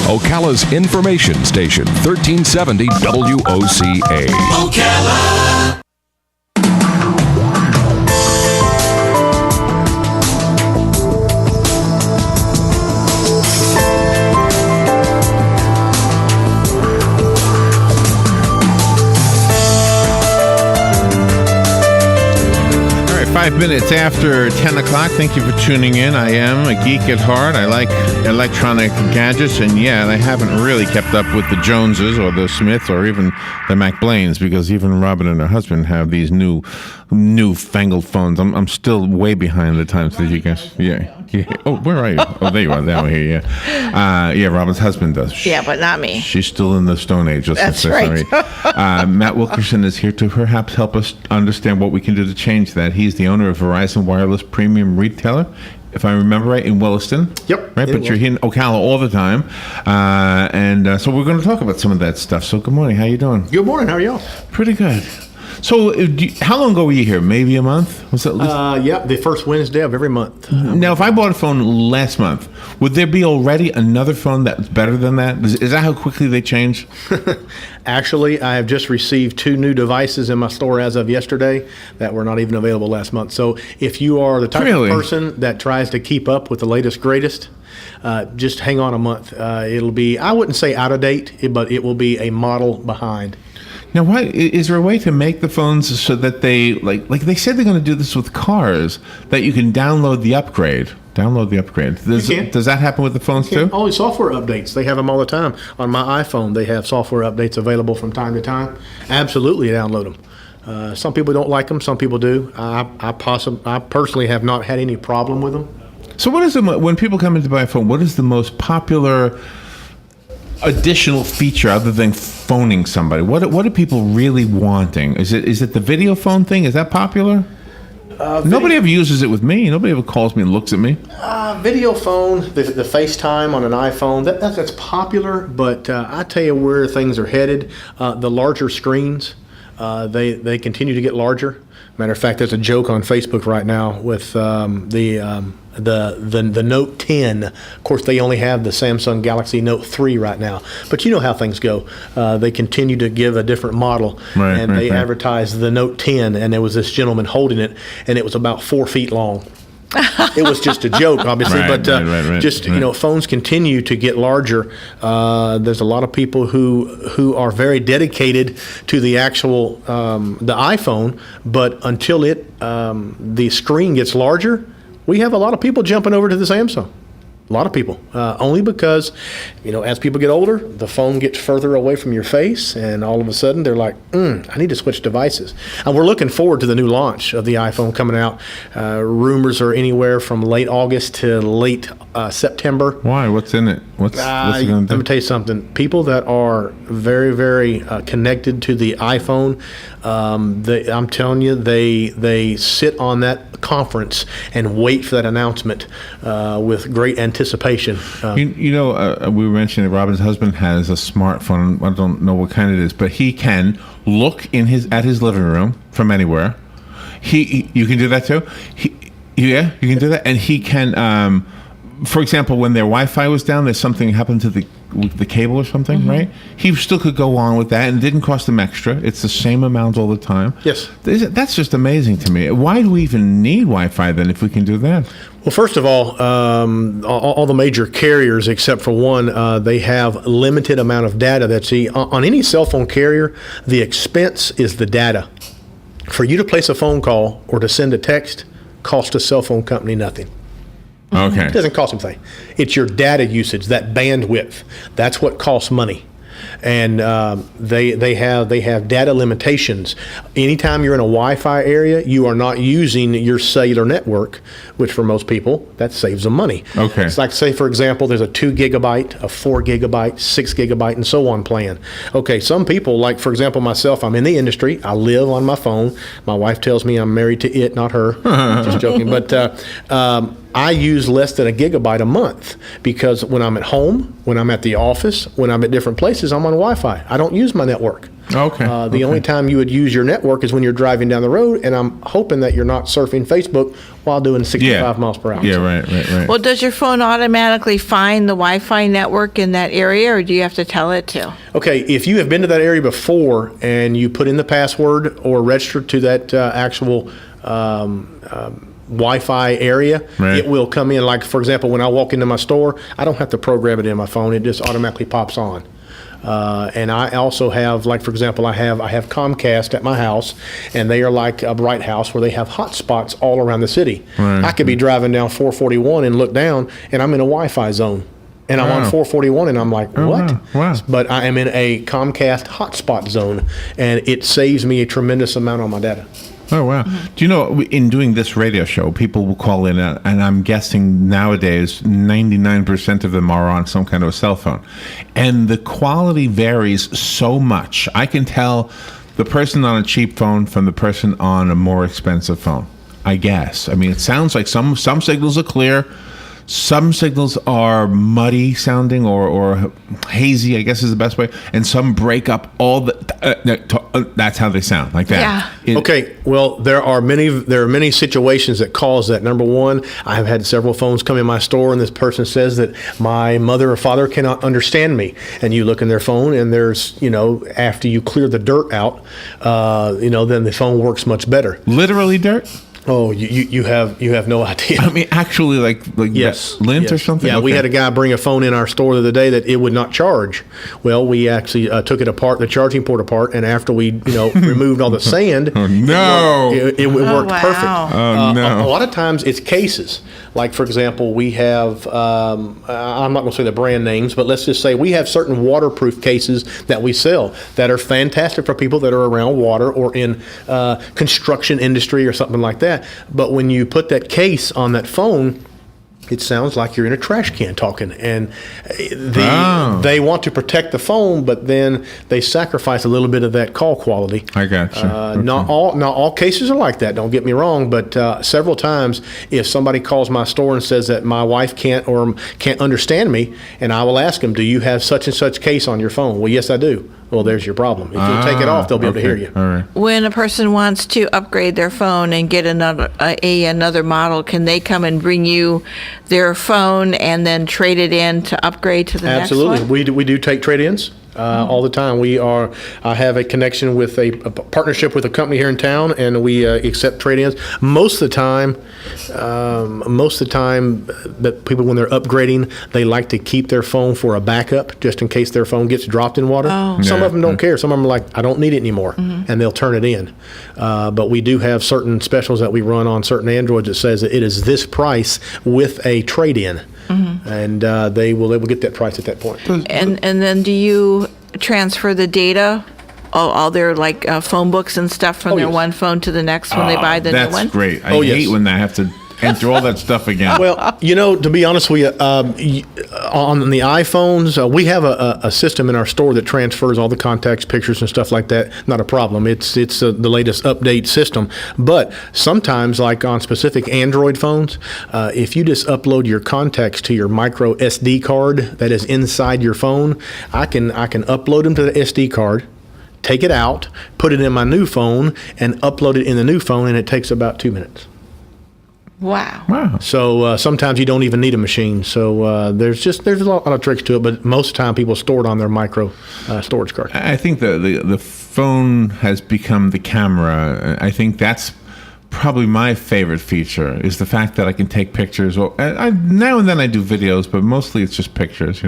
Ocala's information station, 1370 WOCA. Ocala. All right, 5 minutes after 10 o'clock. Thank you for tuning in. I am a geek at heart. I like electronic gadgets, and yet I haven't really kept up with the Joneses or the Smiths or even the McBlains, because even Robin and her husband have these newfangled phones. I'm still way behind the times. Did you guys? Yeah. Oh, where are you? Oh, there you are. Down here. Yeah. Yeah. Robin's husband does. Yeah, but not me. She's still in the Stone Age. That's right. Matt Wilkerson is here to perhaps help us understand what we can do to change that. He's the owner of Verizon Wireless Premium Retailer, if I remember right, in Williston. Yep. Right, but you're here in Ocala all the time. So we're going to talk about some of that stuff. So good morning. How you doing? Good morning. How are y'all? Pretty good. So how long ago were you here? Maybe a month? Was that Yeah, the first Wednesday of every month. Now, if I bought a phone last month, would there be already another phone that's better than that? Is that how quickly they change? Actually, I have just received 2 new devices in my store as of yesterday that were not even available last month. So if you are the type of person that tries to keep up with the latest, greatest, just hang on a month. It'll be, I wouldn't say out of date, but it will be a model behind. Now, why is there a way to make the phones so that they like they said they're going to do this with cars, that you can download the upgrade? Does that happen with the phones too? Only software updates. They have them all the time. On my iPhone, they have software updates available from time to time. Absolutely download them. Some people don't like them. Some people do. I personally have not had any problem with them. So what is when people come in to buy a phone, what is the most popular additional feature other than phoning somebody? What are people really wanting? Is it the video phone thing? Is that popular? Nobody ever uses it with me. Nobody ever calls me and looks at me. Video phone, the FaceTime on an iPhone, that's popular. But I tell you where things are headed. The larger screens, they continue to get larger. Matter of fact, there's a joke on Facebook right now with the Note 10. Of course, they only have the Samsung Galaxy Note 3 right now. But you know how things go. They continue to give a different model. They advertised the Note 10, and there was this gentleman holding it, and it was about 4 feet long. It was just a joke, obviously, phones continue to get larger. There's a lot of people who are very dedicated to the actual the iPhone, but until the screen gets larger, we have a lot of people jumping over to the Samsung. A lot of people, only because, as people get older, the phone gets further away from your face, and all of a sudden they're like, I need to switch devices. And we're looking forward to the new launch of the iPhone coming out. Rumors are anywhere from late August to late September. Why? What's in it? What's it going to do? Let me tell you something. People that are very, very connected to the iPhone, I'm telling you, they sit on that conference and wait for that announcement with great anticipation. We were mentioning that Robin's husband has a smartphone. I don't know what kind it is, but he can look at his living room from anywhere. You can do that too. You can do that, and he can. For example, when their Wi-Fi was down, there's something happened to the cable or something, right? He still could go on with that, and it didn't cost him extra. It's the same amount all the time. Yes. That's just amazing to me. Why do we even need Wi-Fi then if we can do that? Well, first of all the major carriers, except for one, they have limited amount of data. On any cell phone carrier, the expense is the data. For you to place a phone call or to send a text costs a cell phone company nothing. Okay. It doesn't cost anything. It's your data usage, that bandwidth. That's what costs money. And they have data limitations. Anytime you're in a Wi-Fi area, you are not using your cellular network, which for most people, that saves them money. Okay. It's like, say, for example, there's a 2 gigabyte, a 4 gigabyte, 6 gigabyte, and so on plan. Okay, some people, like, for example, myself, I'm in the industry. I live on my phone. My wife tells me I'm married to it, not her. Just joking. But I use less than a gigabyte a month because when I'm at home, when I'm at the office, when I'm at different places, I'm on Wi-Fi. I don't use my network. Okay. The only time you would use your network is when you're driving down the road, and I'm hoping that you're not surfing Facebook while doing 65 miles per hour. Yeah, right. Well, does your phone automatically find the Wi-Fi network in that area, or do you have to tell it to? Okay, if you have been to that area before and you put in the password or register to that actual Wi-Fi area, it will come in. Like, for example, when I walk into my store, I don't have to program it in my phone. It just automatically pops on. And I also have, like, for example, I have Comcast at my house, and they are like a Bright House where they have hotspots all around the city. Right. I could be driving down 441 and look down, and I'm in a Wi-Fi zone. And I'm on 441, and I'm like, what? Wow. But I am in a Comcast hotspot zone, and it saves me a tremendous amount on my data. Oh, wow. Do you know, in doing this radio show, people will call in, and I'm guessing nowadays 99% of them are on some kind of a cell phone. And the quality varies so much. I can tell the person on a cheap phone from the person on a more expensive phone, I guess. I mean, it sounds like some signals are clear. Some signals are muddy sounding or hazy, I guess is the best way, and some break up all the. That's how they sound, like that. Yeah. Okay. Well, there are many situations that cause that. Number one, I have had several phones come in my store, and this person says that my mother or father cannot understand me. And you look in their phone, and there's, after you clear the dirt out, then the phone works much better. Literally dirt? Oh, you have no idea. I mean, actually, like yes, lint or something? Yeah, okay. We had a guy bring a phone in our store the other day that it would not charge. Well, we actually took it apart, the charging port apart, and after we removed all the sand, oh, no. it worked perfect. Oh, no. A lot of times it's cases. Like, for example, we have, I'm not going to say the brand names, but let's just say we have certain waterproof cases that we sell that are fantastic for people that are around water or in construction industry or something like that. But when you put that case on that phone, it sounds like you're in a trash can talking. And they want to protect the phone, but then they sacrifice a little bit of that call quality. I got you. Okay. Not all cases are like that, don't get me wrong, but several times if somebody calls my store and says that my wife can't understand me, and I will ask them, do you have such and such case on your phone? Well, yes, I do. Well, there's your problem. If you take it off, they'll be able to hear you. All right. When a person wants to upgrade their phone and get another model, can they come and bring you their phone and then trade it in to upgrade to the next one? Absolutely. We do take trade-ins. All the time. I have a connection with a partnership with a company here in town, and we accept trade-ins. Most of the time, that people, when they're upgrading, they like to keep their phone for a backup, just in case their phone gets dropped in water. Oh. Some of them don't care. Some of them are like, I don't need it anymore, and they'll turn it in. But we do have certain specials that we run on certain Androids that says that it is this price with a trade-in. And they will get that price at that point. And then do you transfer the data, all their phone books and stuff from their one phone to the next when they buy the new one? That's great. I hate when I have to enter all that stuff again. Well, to be honest with you, on the iPhones, we have a system in our store that transfers all the contacts, pictures, and stuff like that. Not a problem. It's the latest update system. But sometimes, like on specific Android phones, if you just upload your contacts to your micro SD card that is inside your phone, I can upload them to the SD card, take it out, put it in my new phone, and upload it in the new phone, and it takes about 2 minutes. Wow. So sometimes you don't even need a machine. So there's a lot of tricks to it, but most of the time people store it on their micro storage card. I think the phone has become the camera. I think that's probably my favorite feature, is the fact that I can take pictures. Well, now and then I do videos, but mostly it's just pictures,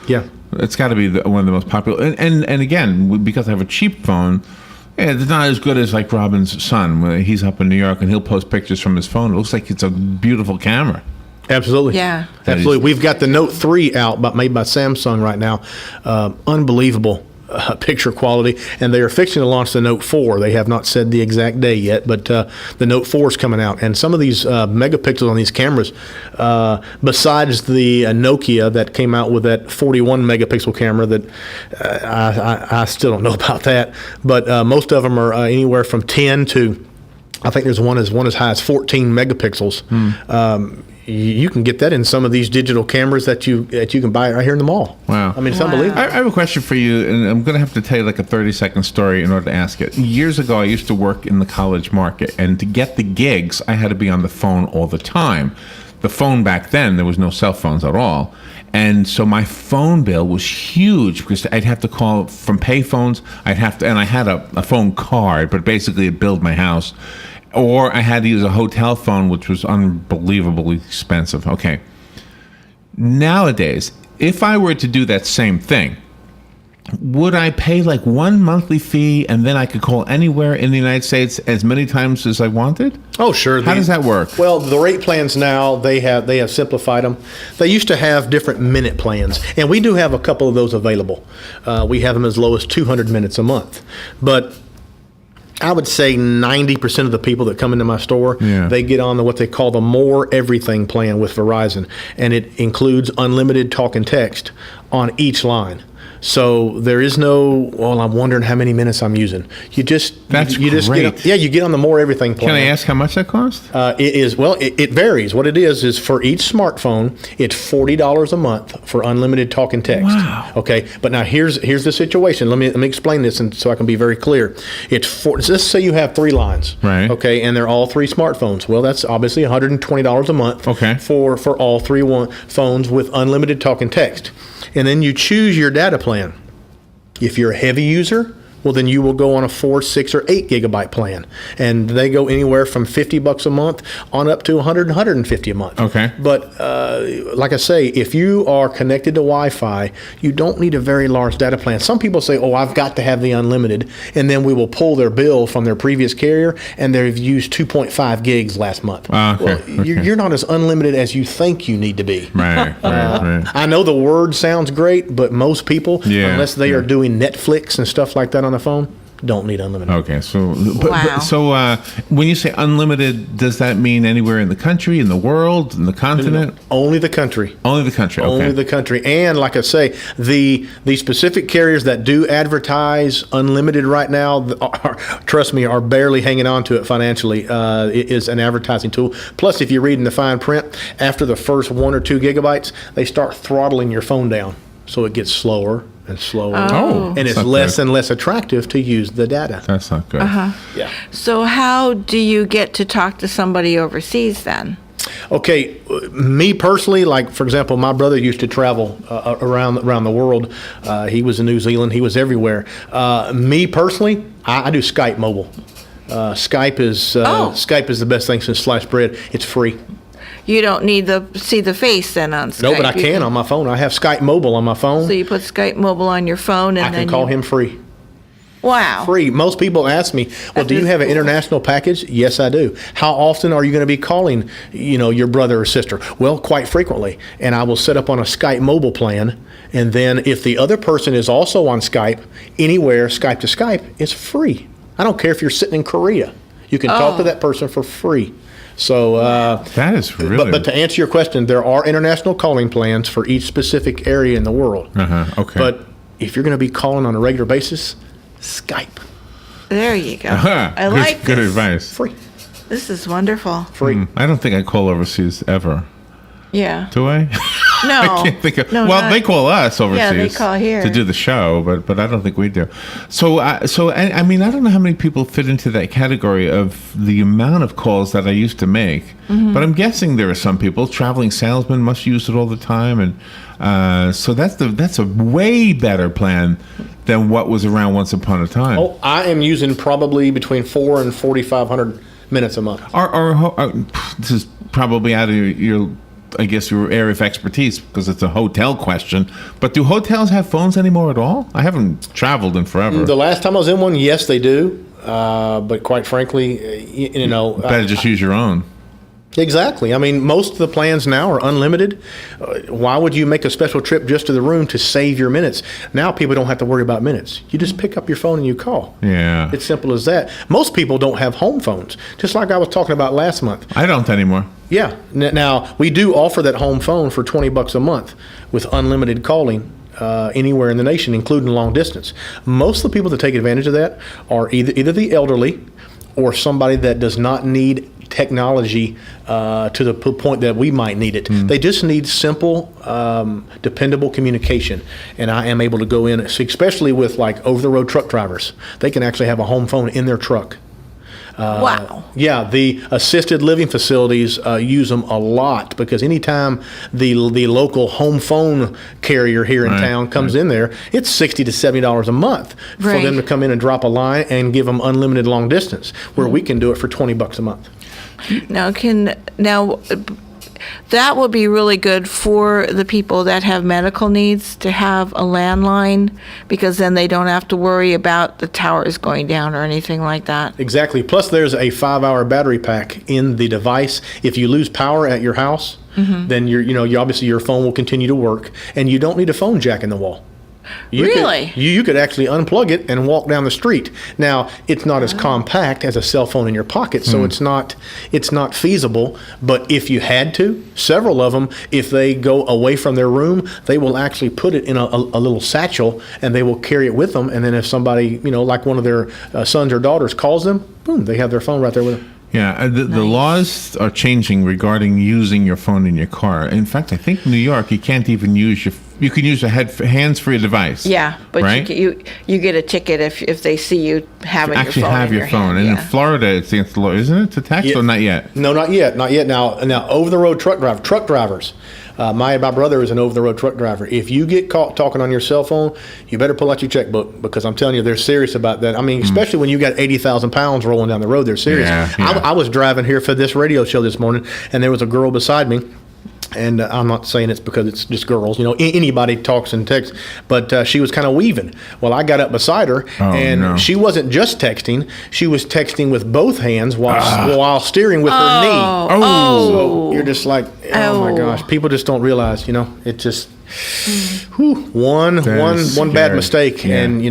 Yeah. It's got to be one of the most popular. And again, because I have a cheap phone, it's not as good as like Robin's son. He's up in New York and he'll post pictures from his phone. It looks like it's a beautiful camera. Absolutely. Yeah. Absolutely. We've got the Note 3 out, made by Samsung right now. Unbelievable picture quality. And they are fixing to launch the Note 4. They have not said the exact day yet, but the Note 4 is coming out. And some of these megapixels on these cameras, besides the Nokia that came out with that 41 megapixel camera that I still don't know about that, but most of them are anywhere from 10 to, I think there's one as high as 14 megapixels. you can get that in some of these digital cameras that you can buy right here in the mall. Wow. I mean, it's unbelievable. I have a question for you, and I'm going to have to tell you like a 30-second story in order to ask it. Years ago, I used to work in the college market, and to get the gigs, I had to be on the phone all the time. The phone back then, there was no cell phones at all. And so my phone bill was huge because I'd have to call from payphones. And I had a phone card, but basically it billed my house. Or I had to use a hotel phone, which was unbelievably expensive. Okay. Nowadays, if I were to do that same thing, would I pay like one monthly fee and then I could call anywhere in the United States as many times as I wanted? Oh, sure. How does that work? Well, the rate plans now, they have simplified them. They used to have different minute plans, and we do have a couple of those available. We have them as low as 200 minutes a month. But I would say 90% of the people that come into my store, they get on what they call the More Everything plan with Verizon, and it includes unlimited talk and text on each line. So there is no, well, I'm wondering how many minutes I'm using. You just great. You get on the More Everything plan. Can I ask how much that costs? It varies. What it is for each smartphone, it's $40 a month for unlimited talk and text. Wow. Okay, but now here's the situation. Let me explain this, and so I can be very clear. Let's say you have 3 lines, right? Okay, and they're all 3 smartphones. Well, that's obviously $120 a month. Okay. For all 3 phones with unlimited talk and text. And then you choose your data plan. If you're a heavy user, well, then you will go on a 4, 6, or 8 gigabyte plan. And they go anywhere from $50 a month on up to $100, $150 a month. Okay. But like I say, if you are connected to Wi-Fi, you don't need a very large data plan. Some people say, oh, I've got to have the unlimited. And then we will pull their bill from their previous carrier, and they've used 2.5 gigs last month. Okay. Well, you're not as unlimited as you think you need to be. Right. I know the word sounds great, but most people, unless they are doing Netflix and stuff like that on the phone, don't need unlimited. Okay, so when you say unlimited, does that mean anywhere in the country, in the world, in the continent? Only the country. Only the country. Okay. Only the country. And like I say, the specific carriers that do advertise unlimited right now, trust me, are barely hanging on to it financially. It is an advertising tool. Plus, if you read in the fine print, after the first 1 or 2 gigabytes, they start throttling your phone down, so it gets slower and slower. Oh, and it's less and less attractive to use the data. That's not good. Yeah. So how do you get to talk to somebody overseas then? Okay, me personally, like for example, my brother used to travel around the world. He was in New Zealand. He was everywhere. Me personally, I do Skype mobile. Skype is the best thing since sliced bread. It's free. You don't need to see the face then on Skype. No, but I can on my phone. I have Skype mobile on my phone. So you put Skype mobile on your phone, and I can call him free. Wow. Free. Most people ask me, well, do you have an international package? Yes, I do. How often are you going to be calling, your brother or sister? Well, quite frequently. And I will set up on a Skype mobile plan. And then if the other person is also on Skype, anywhere, Skype to Skype, it's free. I don't care if you're sitting in Korea. You can talk to that person for free. So that is really. But to answer your question, there are international calling plans for each specific area in the world. Okay. But if you're going to be calling on a regular basis, Skype. There you go. I like this. Good advice. Free. This is wonderful. Free. I don't think I call overseas ever. Yeah. Do I? No. I can't think of. No, they call us overseas. Yeah, they call here to do the show, but I don't think we do. So I mean, I don't know how many people fit into that category of the amount of calls that I used to make. Mm-hmm. But I'm guessing there are some people. Traveling salesmen must use it all the time, and so that's a way better plan than what was around once upon a time. Oh, I am using probably between 400 and 4,500 minutes a month. This is probably out of your area of expertise because it's a hotel question. But do hotels have phones anymore at all? I haven't traveled in forever. The last time I was in one, yes, they do. But quite frankly, better just use your own. Exactly. I mean, most of the plans now are unlimited. Why would you make a special trip just to the room to save your minutes? Now people don't have to worry about minutes. You just pick up your phone and you call. Yeah. It's simple as that. Most people don't have home phones, just like I was talking about last month. I don't anymore. Yeah. Now, we do offer that home phone for $20 a month with unlimited calling anywhere in the nation, including long distance. Most of the people that take advantage of that are either the elderly or somebody that does not need technology to the point that we might need it. They just need simple, dependable communication. And I am able to go in, especially with like over-the-road truck drivers. They can actually have a home phone in their truck. Wow. Yeah, the assisted living facilities use them a lot because anytime the local home phone carrier here in town comes in there, it's $60 to $70 a month for them to come in and drop a line and give them unlimited long distance, where we can do it for $20 a month. Now that would be really good for the people that have medical needs to have a landline, because then they don't have to worry about the towers going down or anything like that. Exactly. Plus, there's a 5-hour battery pack in the device. If you lose power at your house, then you obviously your phone will continue to work, and you don't need a phone jack in the wall. You could actually unplug it and walk down the street. Now, it's not as compact as a cell phone in your pocket, so it's not feasible. But if you had to, several of them, if they go away from their room, they will actually put it in a little satchel, and they will carry it with them. And then if somebody, like one of their sons or daughters calls them, boom, they have their phone right there with them. Yeah, the laws are changing regarding using your phone in your car. In fact, I think in New York, you can't even use you can use a hands-free device. Yeah, but right? you get a ticket if they see you having your phone. Actually have your phone. Hand, and in Florida, it's against the law, isn't it? To text or not yet? No, not yet. Not yet. Now over-the-road truck drivers. My brother is an over-the-road truck driver. If you get caught talking on your cell phone, you better pull out your checkbook, because I'm telling you, they're serious about that. I mean, especially when you got 80,000 pounds rolling down the road, they're serious. Yeah. I was driving here for this radio show this morning, and there was a girl beside me. And I'm not saying it's because it's just girls. Anybody talks and texts. But she was kind of weaving. Well, I got up beside her, she wasn't just texting. She was texting with both hands while steering with her knee. So you're just like, oh my gosh. People just don't realize, it just... one bad mistake, and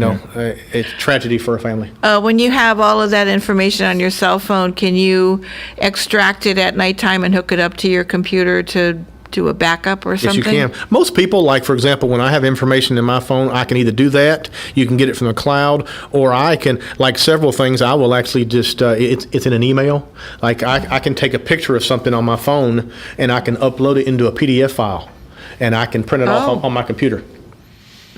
it's tragedy for a family. When you have all of that information on your cell phone, can you extract it at nighttime and hook it up to your computer to do a backup or something? Yes, you can. Most people, like, for example, when I have information in my phone, I can either do that, you can get it from the cloud, or I can, like several things, I will actually just, it's in an email. Like, I can take a picture of something on my phone, and I can upload it into a PDF file, and I can print it off on my computer.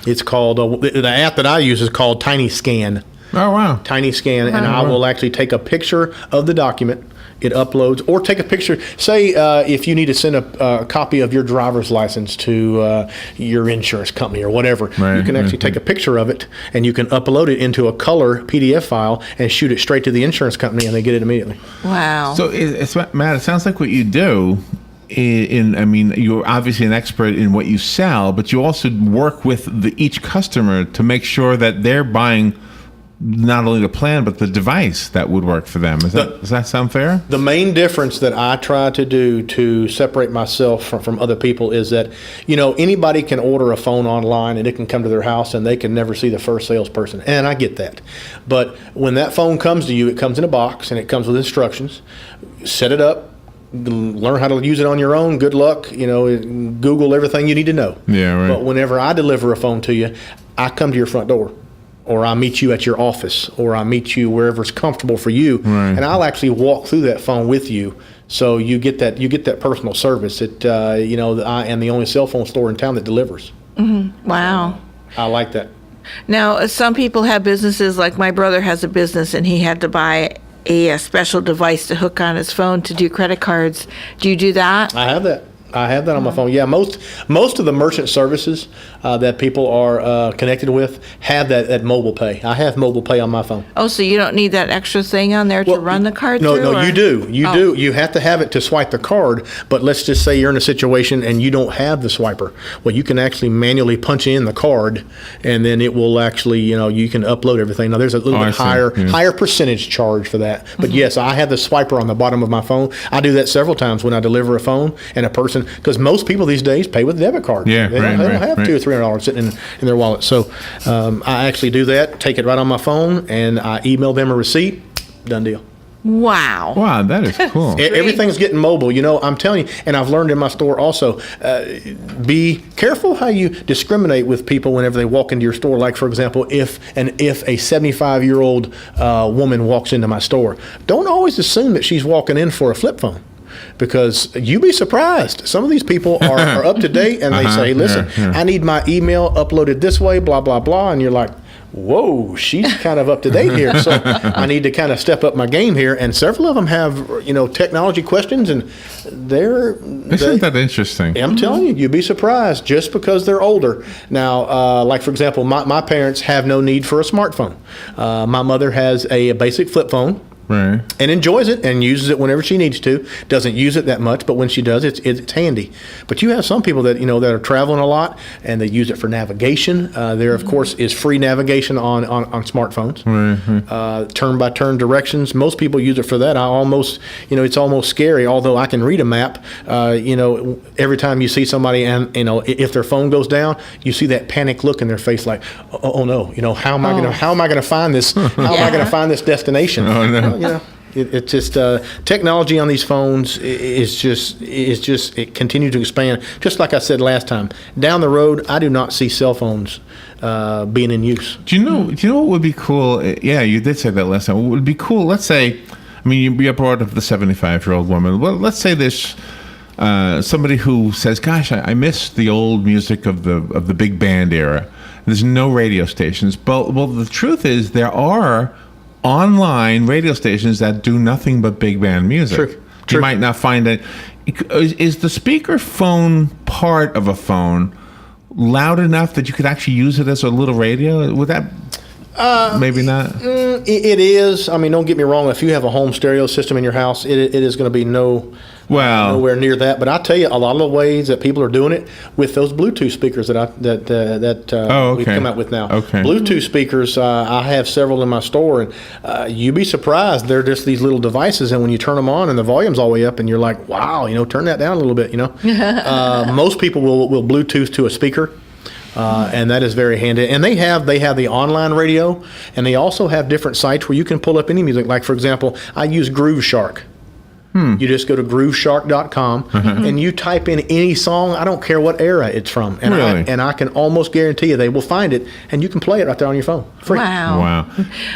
It's called, the app that I use is called Tiny Scan. Oh, wow. Tiny Scan, and I will actually take a picture of the document. It uploads, or take a picture. Say if you need to send a copy of your driver's license to your insurance company or whatever, you can actually take a picture of it, and you can upload it into a color PDF file and shoot it straight to the insurance company, and they get it immediately. Wow. So, Matt, it sounds like what you do. You're obviously an expert in what you sell, but you also work with each customer to make sure that they're buying not only the plan, but the device that would work for them. Does that sound fair? The main difference that I try to do to separate myself from other people is that, anybody can order a phone online and it can come to their house and they can never see the first salesperson. And I get that. But when that phone comes to you, it comes in a box and it comes with instructions. Set it up. Learn how to use it on your own. Good luck. Google everything you need to know. Yeah, right. But whenever I deliver a phone to you, I come to your front door, or I meet you at your office, or I meet you wherever's comfortable for you, and I'll actually walk through that phone with you. So you get that personal service. I am the only cell phone store in town that delivers. Mm-hmm. Wow. I like that. Now, some people have businesses, like my brother has a business, and he had to buy a special device to hook on his phone to do credit cards. Do you do that? I have that. On my phone. Yeah, most of the merchant services that people are connected with have that mobile pay. I have mobile pay on my phone. Oh, so you don't need that extra thing on there to run the card through? No, you do. You do. You have to have it to swipe the card, but let's just say you're in a situation and you don't have the swiper. Well, you can actually manually punch in the card, and then it will actually, you can upload everything. Now, there's a little bit higher percentage charge for that. But yes, I have the swiper on the bottom of my phone. I do that several times when I deliver a phone and a person, because most people these days pay with a debit card. Yeah, they don't have $200 or $300 sitting in their wallet. So I actually do that, take it right on my phone, and I email them a receipt. Done deal. Wow. Wow, that is cool. Everything's getting mobile. I'm telling you, and I've learned in my store also, be careful how you discriminate with people whenever they walk into your store. Like, for example, if a 75-year-old woman walks into my store, don't always assume that she's walking in for a flip phone. Because you'd be surprised. Some of these people are up to date, and they say, listen, I need my email uploaded this way, blah, blah, blah. And you're like, whoa, she's kind of up to date here. So I need to kind of step up my game here. And several of them have, technology questions, and Isn't that interesting? I'm telling you, you'd be surprised just because they're older. Now, like, for example, my parents have no need for a smartphone. My mother has a basic flip phone. Right. And enjoys it and uses it whenever she needs to. Doesn't use it that much, but when she does, it's handy. But you have some people that that are traveling a lot and they use it for navigation. There, of course, is free navigation on smartphones. Mm-hmm. Turn-by-turn directions. Most people use it for that. It's almost scary. Although I can read a map, every time you see somebody and if their phone goes down, you see that panic look in their face, like, oh no, how am I going to find this? How am I going to find this destination? Oh no. It's just technology on these phones it continues to expand. Just like I said last time, down the road, I do not see cell phones being in use. Do you know what would be cool? Yeah, you did say that last time. What would be cool? Let's say, you brought up the 75-year-old woman. Well, let's say there's somebody who says, "Gosh, I miss the old music of the big band era." There's no radio stations, but the truth is there are online radio stations that do nothing but big band music. True. You might not find it. Is the speaker phone part of a phone loud enough that you could actually use it as a little radio? Would that maybe not? It is. Don't get me wrong. If you have a home stereo system in your house, it is going to be nowhere near that. But I tell you, a lot of the ways that people are doing it with those Bluetooth speakers we've come out with now. Okay. Bluetooth speakers, I have several in my store, and you'd be surprised. They're just these little devices, and when you turn them on and the volume's all the way up, and you're like, wow, turn that down a little bit. Most people will Bluetooth to a speaker. And that is very handy. And they have the online radio, and they also have different sites where you can pull up any music. Like, for example, I use Groove Shark. You just go to grooveshark.com and you type in any song. I don't care what era it's from. And, really? I can almost guarantee you they will find it, and you can play it right there on your phone. Free. Wow.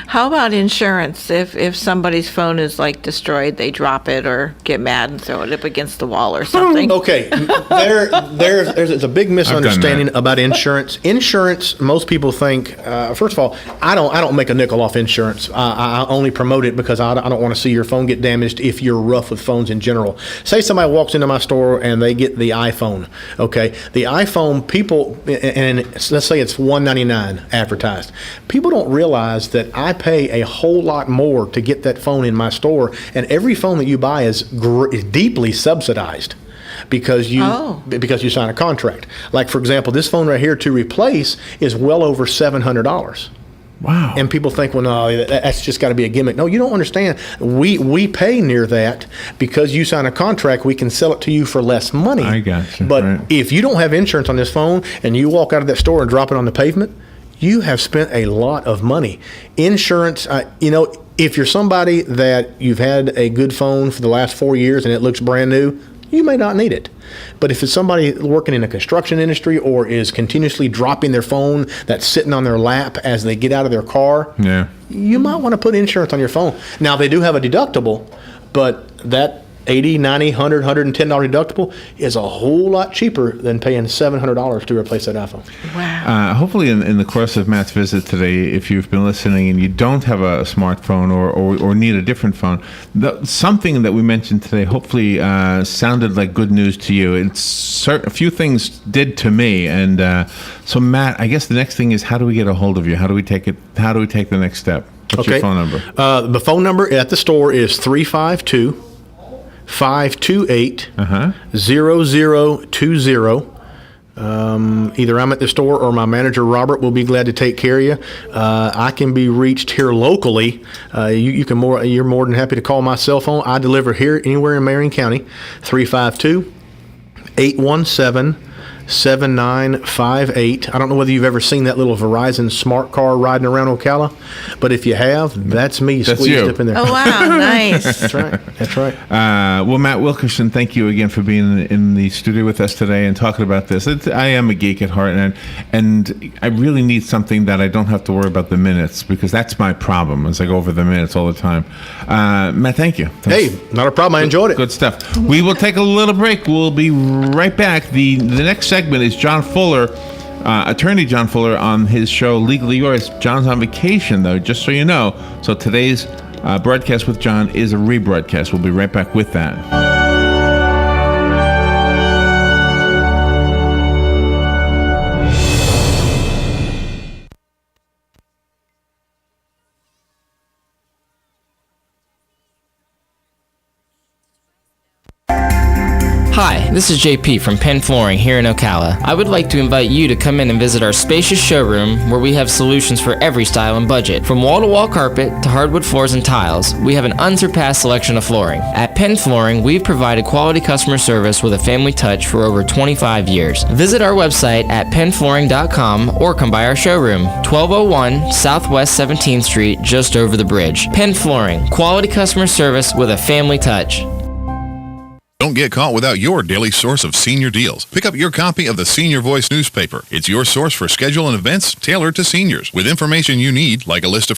How about insurance? If somebody's phone is destroyed, they drop it or get mad and throw it up against the wall or something. Okay. There's a big misunderstanding about insurance. Insurance, most people think, first of all, I don't make a nickel off insurance. I only promote it because I don't want to see your phone get damaged if you're rough with phones in general. Say somebody walks into my store and they get the iPhone. Okay, the iPhone, people, and let's say it's $199 advertised. People don't realize that I pay a whole lot more to get that phone in my store, and every phone that you buy is deeply subsidized. Because you sign a contract. Like, for example, this phone right here to replace is well over $700. Wow. And people think, well, no, that's just got to be a gimmick. No, you don't understand. We pay near that because you sign a contract. We can sell it to you for less money. I got you. But if you don't have insurance on this phone and you walk out of that store and drop it on the pavement, you have spent a lot of money. Insurance, if you're somebody that you've had a good phone for the last 4 years and it looks brand new, you may not need it. But if it's somebody working in the construction industry or is continuously dropping their phone that's sitting on their lap as they get out of their car, you might want to put insurance on your phone. Now, they do have a deductible, but that $80, $90, $100, $110 deductible is a whole lot cheaper than paying $700 to replace that iPhone. Wow. Hopefully in the course of Matt's visit today, if you've been listening and you don't have a smartphone or need a different phone, something that we mentioned today hopefully sounded like good news to you. A few things did to me. And so, Matt, I guess the next thing is, how do we get a hold of you? How do we take the next step? What's your phone number? The phone number at the store is 352 528 0020. Either I'm at the store or my manager, Robert, will be glad to take care of you. I can be reached here locally. You're more than happy to call my cell phone. I deliver here anywhere in Marion County, 352-817 7958. I don't know whether you've ever seen that little Verizon smart car riding around Ocala, but if you have, that's me squeezed you. up in there. Oh, wow, nice. That's right. That's right. Well, Matt Wilkerson, thank you again for being in the studio with us today and talking about this. I am a geek at heart, and I really need something that I don't have to worry about the minutes, because that's my problem, as I go over the minutes all the time. Matt, thank you. Hey, not a problem. I enjoyed it. Good stuff. We will take a little break. We'll be right back. The next segment is John Fuller, attorney John Fuller, on his show Legally Yours. John's on vacation, though, just so you know. So today's broadcast with John is a rebroadcast. We'll be right back with that. Hi, this is JP from Penn Flooring here in Ocala. I would like to invite you to come in and visit our spacious showroom where we have solutions for every style and budget. From wall-to-wall carpet to hardwood floors and tiles, we have an unsurpassed selection of flooring. At Penn Flooring, we've provided quality customer service with a family touch for over 25 years. Visit our website at pennflooring.com or come by our showroom, 1201 Southwest 17th Street, just over the bridge. Penn Flooring, quality customer service with a family touch. Don't get caught without your daily source of senior deals. Pick up your copy of the Senior Voice newspaper. It's your source for schedule and events tailored to seniors, with information you need, like a list of